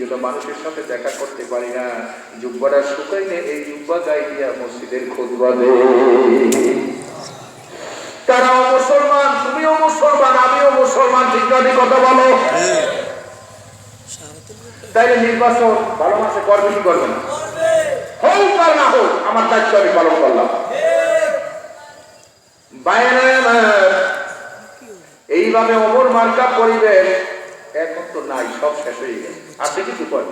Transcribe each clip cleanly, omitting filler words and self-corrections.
জন্য মানুষের সাথে দেখা করতে পারি না। জুব্বাটা শুকাইলে এই জুব্বা গায়ে দিয়া মসজিদের খুতবা দেয়। তারাও মুসলমান, তুমিও মুসলমান, আমিও মুসলমান, ঠিক না? কথা বলো। তাইলে নির্বাচন ভালো মাসে করবে কি করবে না? হোক আর না হোক, আমার দায়িত্ব আমি পালন করলাম। এইভাবে অমর মার্কা পরিবেশ এখন তো নাই, সব শেষ হয়ে গেছে। আছে কিছু করে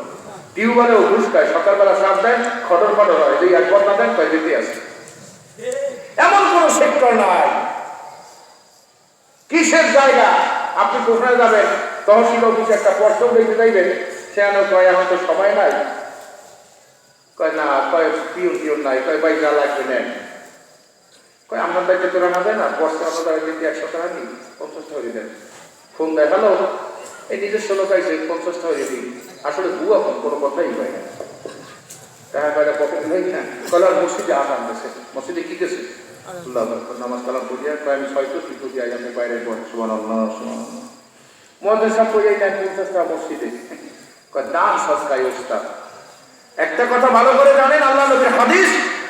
টিউবারেও ঘুষ খায়, সকালবেলা সাপ দেন, খটর খটর হয়, যে একবার না দেন কয় দিতে আছে। এমন কোন সেক্টর নাই। কিসের জায়গা? আপনি কোথায় যাবেন, তহসিল অফিসে একটা পর্চক দেখতে চাইবেন, সে কয় এখন তো সময় নাই, কয় না, কয় পিউন টিউন নাই, কয় ভাই যা লাগবে নেন, কয় আপনার দায়িত্ব তোরা না দেয় না, পর্চা আপনার কিন্তু 100 টাকা নিই, 50 টাকা দেন। ফোন দেখালো, এই নিজস্ব লোক আইসে 50 টাকা দিবি, আসলে বুয়া কোনো কথাই হয় না। টাকা পয়লা পকেট নেই না, কলার মসজিদে আসান গেছে, মসজিদে কি গেছে নামাজ কালাম করিয়া, প্রায় আমি 6 ফিট দিয়ে আমি বাইরে সুবহানাল্লাহ সুবহানাল্লাহ মধ্যে সব করিয়াই নেন 50 টাকা মসজিদে, কয় দান সৎকায় ওস্তাদ। একটা কথা ভালো করে জানেন, আল্লাহ নবীর হাদিস,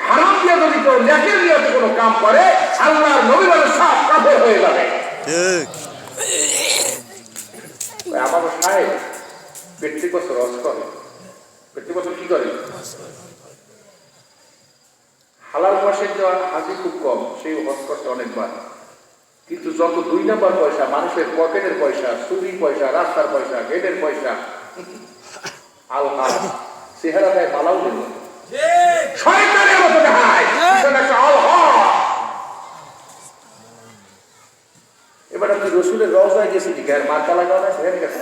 হারাম দিয়ে যদি কেউ লেখে দিয়ে কোনো কাম করে, আল্লাহর নবী বলে সব কাফের হয়ে যাবে। আমার সাহেব প্রত্যেক বছর হজ করে, প্রত্যেক বছর কি করে? হালাল মাসের দেওয়া হাজি খুব কম, সেই হজ করতে অনেকবার। কিন্তু যত 2 নম্বর পয়সা, মানুষের পকেটের পয়সা, চুরি পয়সা, রাস্তার পয়সা, গেটের পয়সা, আল্লাহ চেহারা দেয় মালাও দেব, শয়তানের মতো দেখায়। এবার আপনি রসুলের রওজায় গেছি, মার্কা লাগাও না, সেখানে গেছে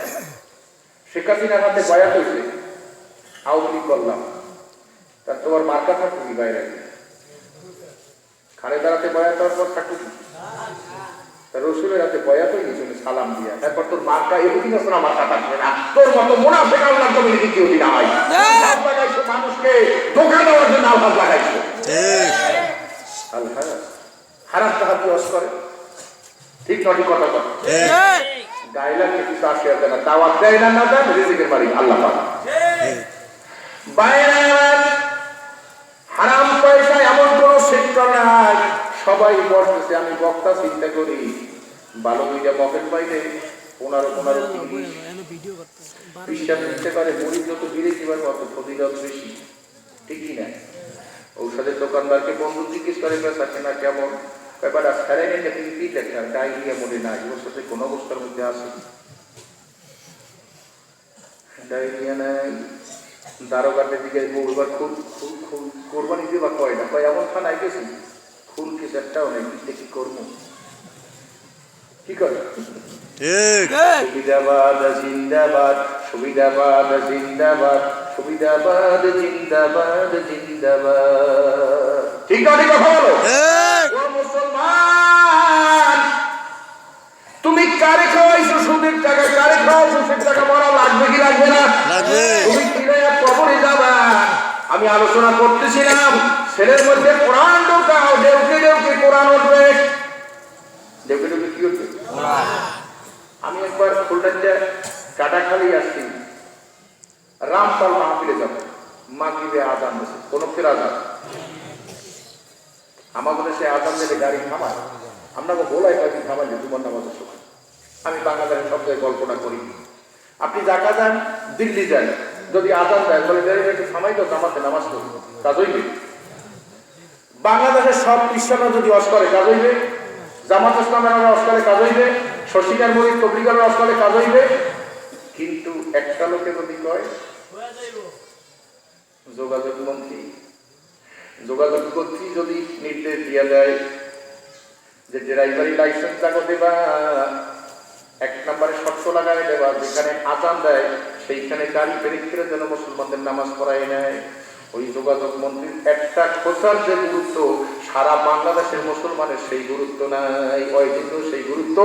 শেখ হাসিনার হাতে বয়াত হয়েছে, আওয়ামী লীগ করলাম, তার তোমার মার্কা থাকতো কি বাইরে? খালে দাঁড়াতে বয়াত হওয়ার পর থাকতো কি? রসুলের হাতে বয়াত হয়ে গেছিল সালাম দিয়া, তারপর তোর মার্কা এদিন আছে না, মার্কা থাকবে না, তোর মতো মুনাফিক আল্লাহ কমিউনিটি কেউ দিন হয়। লাগাইছো মানুষকে ধোঁকা দেওয়ার জন্য, আলহাজ লাগাইছো। আলহাজ হারাম টাকা কি হজ করে? ঠিক নটি কথা কথা গাইলাকে কিছু আসিয়া দেয় না, দাওয়াত দেয় না, না দেন রিজিকের মালিক আল্লাহ পাক। হারাম পয়সা এমন কোন সেক্টর নাই, সবাই বলতেছে। আমি বক্তা চিন্তা করি, ভালো দুইটা পকেট পাইলে 15 পিসাব নিতে পারে, গরিব যত বিড়ে কিবার মতো ফজিলত বেশি, ঠিকই না? ঔষধের দোকানদারকে বন্ধু জিজ্ঞেস করে পেশা কেনা কেমন, ব্যাপার সারাই নিয়ে তিনি কি দেখেন, ডায়রিয়া মনে নাই, ওর সাথে কোন অবস্থার মধ্যে আছে? ডায়রিয়া নাই। দারোগানের দিকে এবার খুব খুব খুব কোরবানি দিয়ে বা কয় না, কয় এমন খানায় গেছি খুন কিছু একটাও নেই, কি করবো? কি করে? সুবিধাবাদ জিন্দাবাদ, সুবিধাবাদ জিন্দাবাদ, সুবিধাবাদ জিন্দাবাদ জিন্দাবাদ। ঠিক আছে, কথা বলো। ও মুসলমান, তুমি কারে খাওয়াইছো সুদের টাকা, কারে খাওয়াও সুদের টাকা, মরা লাগবে কি লাগবে না? তুমি কিনে কবরে যাবা। আমি আলোচনা করতেছিলাম, ছেলের মধ্যে কোরআন ঢোকাও, দেউকে দেউকে কোরআন উঠবে, দেউকে দেউকে কি উঠবে? আমি একবার খুলনাতে কাটাখালি আসছি, রামপাল মাহফিলে যাব, মাগরিবে আজান দিয়েছে, কোন ফের আজান, আমাদের সে আজান দিলে গাড়ি থামায়, আমরা বলাই কয়েকদিন থামাইলে জুমার নামাজের সময়। আমি বাংলাদেশের সব জায়গায় কল্পনা করি, আপনি ঢাকা যান, দিল্লি যান, যদি আজান দেয় বলে একটু থামাই তো জামাতে নামাজ পড়ি, কাজ হইবে? বাংলাদেশের সব খ্রিস্টানরা যদি হজ করে কাজ হইবে, জামাত ইসলামের হজ করে কাজ হইবে, শশিকার মরিদ তবলিগের হজ করে কাজ হইবে। কিন্তু একটা লোকে যদি কয়, যোগাযোগ মন্ত্রী যদি নির্দেশ দিয়ে দেয় যে ড্রাইভারি লাইসেন্স জাগো দেবা, 1 নম্বরে শর্ত লাগাই দেবা, যেখানে আজান দেয় সেইখানে গাড়ি ব্রেক করে যেন মুসলমানদের নামাজ পড়াই নেয়, ওই যোগাযোগ মন্ত্রীর একটা খোঁচার যে গুরুত্ব, সারা বাংলাদেশের মুসলমানের সেই গুরুত্ব নাই, ওই জন্য সেই গুরুত্ব।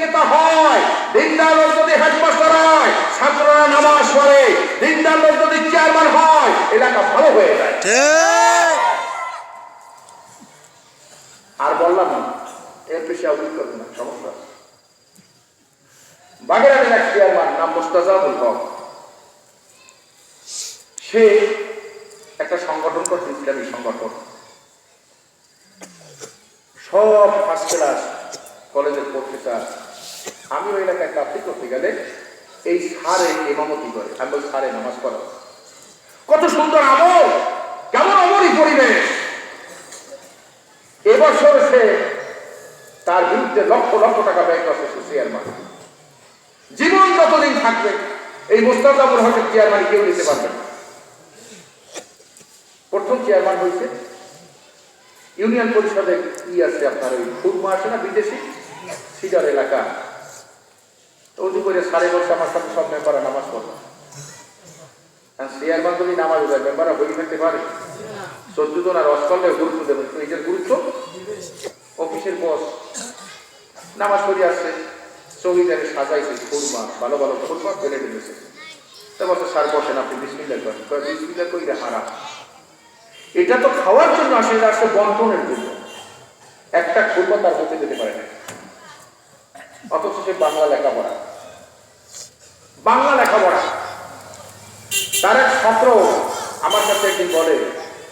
নেতা হয়, দিনদার লোক যদি হেডমাস্টার হয়, ছাত্ররা নামাজ পড়ে, দিনদার লোক যদি চেয়ারম্যান হয়, এলাকা ভালো হয়ে যায়। আর বললাম না, এর বেশি আউট করবে না, সমস্যা। বাগেরহাটের এক চেয়ারম্যান নাম মুস্তাজাবুল হক, সে একটা সংগঠন করছে, ইসলামী সংগঠন, সব ফার্স্ট ক্লাস কলেজের প্রফেসর। আমি ওই এলাকায় চাকরি করতে গেলে এই সারে ইমামতি করে, আমি বলি সারে নামাজ পড়া, কত সুন্দর আমল, কেমন অমরই পরিবেশ। এবছর সে তার বিরুদ্ধে লক্ষ লক্ষ টাকা ব্যয় করছে চেয়ারম্যান। জীবন যতদিন থাকবে এই মুস্তাজাবুল হকের চেয়ারম্যান কেউ নিতে পারবে না। প্রথম চেয়ারম্যান হয়েছে ইউনিয়ন পরিষদে কি আছে আপনার ওই খুরমা আছে না বিদেশি সিডার এলাকা, ওই করে সাড়ে বছর আমার সাথে সব মেম্বাররা নামাজ পড়লো। চেয়ারম্যান যদি নামাজ যায় মেম্বাররা বই থাকতে পারে? 14 জন আর অস্ট্রেলিয়া গুরুত্ব দেবেন, নিজের গুরুত্ব। অফিসের বস নামাজ পড়ে আসছে, চৌকিদারে সাজাইছে খুরমা, ভালো ভালো খুরমা ফেলে দিয়েছে। তারপর তো স্যার বসেন, আপনি বিসমিল্লাহ করেন, বিসমিল্লাহ কইলে হারাম। এটা তো খাওয়ার জন্য আসে, এটা আসলে বন্টনের জন্য। একটা খুরমা তার মুখে যেতে পারে না, অথচ সে বাংলা লেখাপড়া, বাংলা লেখাপড়া। তার এক ছাত্র আমার কাছে একদিন বলে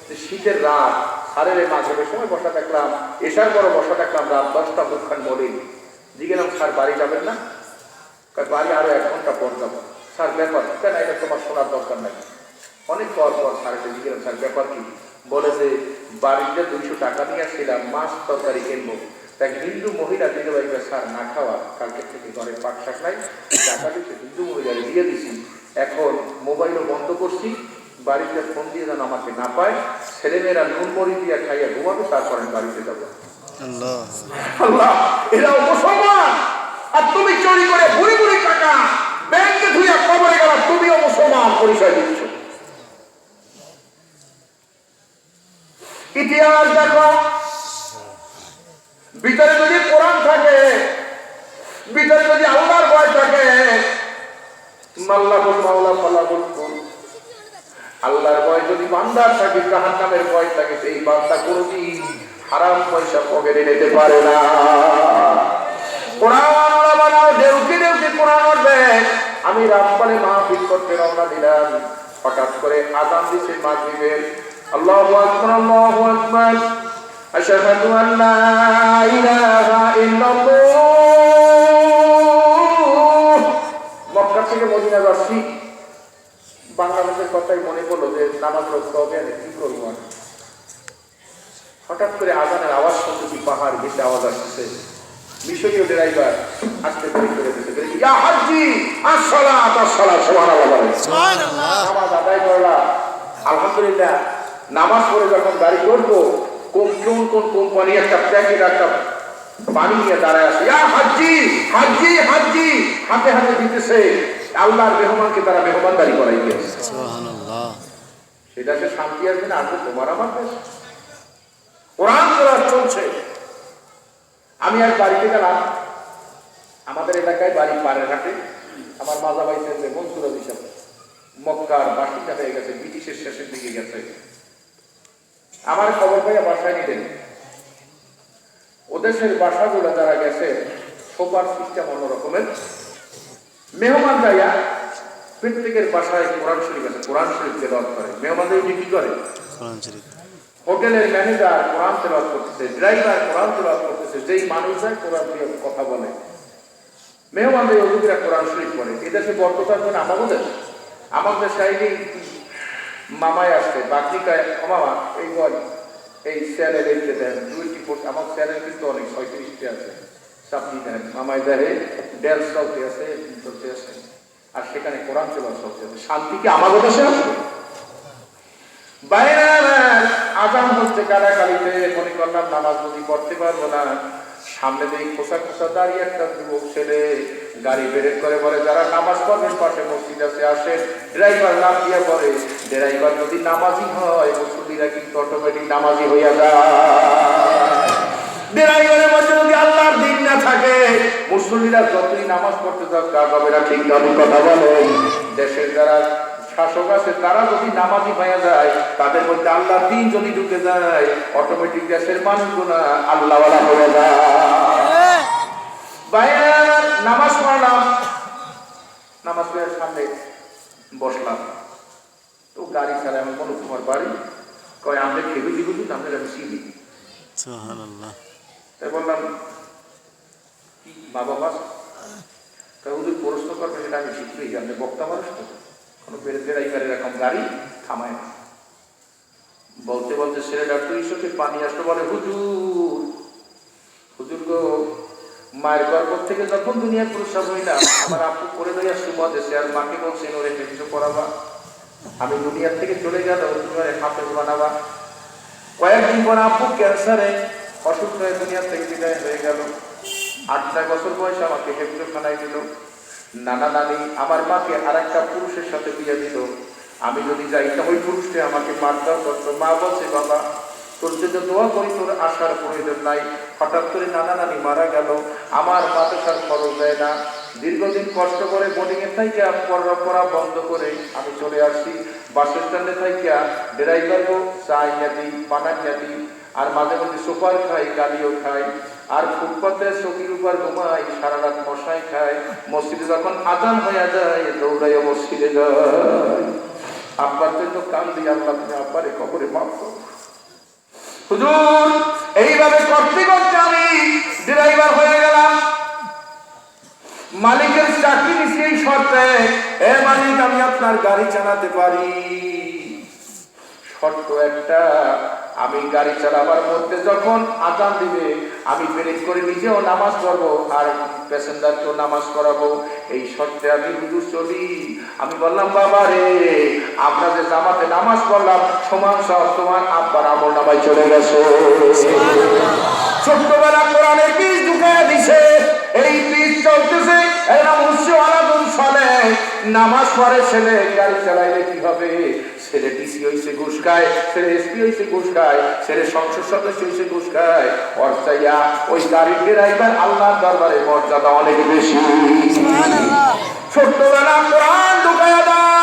যে শীতের রাত সারের মাঝের সময় বসা দেখলাম, এসার পরে বসা দেখলাম রাত 10টা মুখখান মলিন। জিগেলাম স্যার বাড়ি যাবেন না? বাড়ি আরো 1 ঘন্টা পর যাবো। স্যার ব্যাপার কেন? এটা তোমার শোনার দরকার নাই। অনেক পর পর স্যারকে জিজ্ঞেলাম স্যার ব্যাপার কি? বলে যে বাড়িতে 200 টাকা নিয়ে আসছিলাম, মাছ তরকারি কিনবো, তাই হিন্দু মহিলা দিতে পারবে স্যার না খাওয়া, কালকে থেকে ঘরে পাক শাক নাই, টাকা দিচ্ছে হিন্দু মহিলারে দিয়ে দিছি। এখন মোবাইলও বন্ধ করছি, বাড়িতে ফোন দিয়ে যেন আমাকে না পায়, ছেলেমেয়েরা নুন মরি দিয়ে খাইয়া ঘুমাবে, তারপরে বাড়িতে যাবো। আল্লাহ, এরাও মুসলমান, আর তুমি চুরি করে বুড়ি বুড়ি টাকা ব্যাংকে ধুইয়া কবরে গেল, তুমিও মুসলমান পরিচয় দিচ্ছ। ইতিহাস দেখো, ভিতরে যদি কোরআন থাকে, ভিতরে যদি আল্লাহর ভয় থাকে, আল্লাহর ভয় যদি বান্দার থাকে, জাহান্নামের ভয় থাকে, সেই বান্দা কোনদিন হারাম পয়সা পকেটে নিতে পারে না। কোরআন বানাও, দেউকি দেউকি কোরআন উঠবে। আমি রাতকালে মাহফিল করতে রওনা দিলাম, হঠাৎ করে আযান দিছে মাগরিবের। আল্লাহু আকবার, আল্লাহু আকবার, আশহাদু আন লা ইলাহা ইল্লাল্লাহ। মক্কা থেকে মদিনা যাচ্ছি, বাংলাদেশের কথাই মনে পড়লো যে নামাজ পড়তে হবে, কি করবো। হঠাৎ করে আজানের আওয়াজ শুনতেছি, পাহাড় ঘেঁষে আওয়াজ আসছে। মিশরীয় ড্রাইভার আসতে দেরি করে দিতে, ইয়া হাজ্জি আসসালাত আসসালাত, সুবহানাল্লাহ বলে নামাজ আদায় করলাম। আলহামদুলিল্লাহ, নামাজ পড়ে যখন গাড়ি করবো, কোন কোম্পানি একটা প্যাকেট একটা পানি নিয়ে দাঁড়ায় আসে, ইয়া হাজ্জি হাজ্জি হাজ্জি, হাতে হাতে দিতেছে। আল্লাহর মেহমানকে তারা মেহমানদারি করাই দিয়েছে। সুবহানাল্লাহ, সেটা সে শান্তি আসবে না, আসবে তোমার আমার দেশ। কোরআন তেলাওয়াত চলছে। আমি আর বাড়িতে গেলাম, আমাদের এলাকায় বাড়ি পাড়ের ঘাটে, আমার মাজা ভাই ছেলে মনসুর আলী সাহেব মক্কার বাসিন্দা হয়ে গেছে, ব্রিটিশের শেষের দিকে গেছে। আমার খবর পাইয়া বাসায় নিলেন। ওদেশের বাসাগুলো যারা গেছে, সোফার সিস্টেম অন্যরকমের। মেহমান যাইয়া প্রত্যেকের বাসায় কোরআন শরীফ আছে, কোরআন শরীফ তেলাওয়াত করে। মেহমানদের কি করে? কোরআন শরীফ। হোটেলের ম্যানেজার কোরআন তেলাওয়াত করতেছে, ড্রাইভার কোরআন তেলাওয়াত করতেছে, যেই মানুষ যায় কোরআন দিয়ে কথা বলে, মেহমানদের অতিথিরা কোরআন শরীফ পড়ে। এদেশে বর্তমান জন্য আমাদের সাইডে মামায় আসছে, বাকরিকায় মামা এই বল এই স্যারের এই দেন 20 আমার স্যারের কিন্তু অনেক 36টা আছে, চাপনি দেন মামায় দেহে ড্যান্স চলতে আছে, চলতে আছে, আর সেখানে কোরআন তেলাওয়াত চলতে আছে। শান্তি কি আমাদের দেশে আছে? বাইরে আজান হচ্ছে কাটাকালিতে, মনে করলাম নামাজ যদি পড়তে পারবো না। সামনে দিয়ে খোসা খোসা দাঁড়িয়ে একটা যুবক ছেলে গাড়ি বেরেক করে বলে, যারা নামাজ পড়বেন পাশে মসজিদ আছে আসেন। ড্রাইভার নাম দিয়ে পড়ে, ড্রাইভার যদি নামাজি হয়, মুসল্লিরা কিন্তু অটোমেটিক নামাজি হইয়া যায়। ড্রাইভারের মধ্যে যদি আল্লাহর দিন না থাকে, মুসল্লিরা যতই নামাজ পড়তে যাক কাজ হবে না। ঠিক কথা বলে, দেশের যারা শাসক আছে তারা যদি নামাজি হয়ে যায়, তাদের মধ্যে আল্লাহর দ্বীন যদি ঢুকে যায়, অটোমেটিক দেশের মানুষগুলো আল্লাহওয়ালা হয়ে যায়। বাইরে নামাজ পড়লাম, সামনে বসলাম। তো গাড়ি চালায় আমার মনে তোমার বাড়ি, কয় আমরা খেলু দিব আপনার আমি চিনি। তাই বললাম কি মা বাবা, তাই ওদের প্রশ্ন করবে সেটা আমি শিখবই, আপনি বক্তা মানুষ তো, কোনো বেড়াইবার এরকম গাড়ি থামায় না। বলতে বলতে ছেলেটা তুই চোখে পানি আসলো, বলে হুজুর, হুজুর গো, মায়ের গর্ভ থেকে যখন দুনিয়া প্রসব হইলাম, আমার আপু করে লইয়া সুমা দেশে, আর মাকে বলছেন ওরে কিছু পড়াবা, আমি দুনিয়ার থেকে চলে গেল, তুমি ওরে হাফেজ বানাবা। কয়েকদিন পর আপু ক্যান্সারে অসুস্থ হয়ে দুনিয়ার থেকে বিদায় হয়ে গেল। 8-9 বছর বয়সে আমাকে হেফজখানায় দিল। নানা নানি আমার মাকে আর একটা পুরুষের সাথে বিয়ে দিল। আমি যদি যাইতাম ওই পুরুষকে আমাকে মারধর করতো। মা বলছে বাবা তোর জন্য দোয়া করি, তোর আসার প্রয়োজন নাই। হঠাৎ করে নানা নানি মারা গেল, আমার মাদ্রাসার খরচ দেয় না। দীর্ঘদিন কষ্ট করে বোর্ডিং এর থেকে পড়া বন্ধ করে আমি চলে আসি। বাস স্ট্যান্ডে থেকে ড্রাইভারও চাই জাতি পানা জাতি, আর মাঝে মাঝে সুপার খাই, গালিও খাই, আর ফুটপাতে চকির উপর ঘুমাই, সারা রাত মশাই খায়। মসজিদে যখন আজান হয়ে যায় দৌড়াইয়া মসজিদে যায়। আব্বার জন্য কান্দি, আল্লাহ তুমি আব্বারে কবরে মাফ করো। হুজুর এইভাবে করতে করতে আমি ড্রাইভার হয়ে গেলাম। মালিকের চাকরি নিছি এই শর্তে, এ মালিক আমি আপনার গাড়ি চালাতে পারি, শর্ত একটা, আমি গাড়ি চালাবার মধ্যে যখন আজান দিবে আমি ব্রেক করে নিজেও নামাজ পড়বো আর প্যাসেঞ্জারকেও নামাজ পড়াবো, এই শর্তে আমি হুজুর চলি। আমি বললাম বাবা রে, আমরা যে জামাতে নামাজ পড়লাম সমান সব তোমার আব্বার আমল নামায় চলে গেছে। ছোট্টবেলা কোরআনের বীজ ঢুকাইয়া দিছে, এই বীজ চলতেছে, এরকম উচ্চ আলাদন চলে। নামাজ পড়ে ছেলে, গাড়ি চালাইলে কি হবে? ছেলে ডিসি হয়েছে ঘুষ খায়, ছেলে এসপি হয়েছে ঘুষ খায়, ছেলে সংসদ সদস্য হয়েছে ঘুষ খায়। ওর চাইয়া ওই গাড়ির ড্রাইভার আল্লাহর দরবারে মর্যাদা অনেক বেশি। ছোট্টবেলা কোরআন ঢুকাইয়া দাও,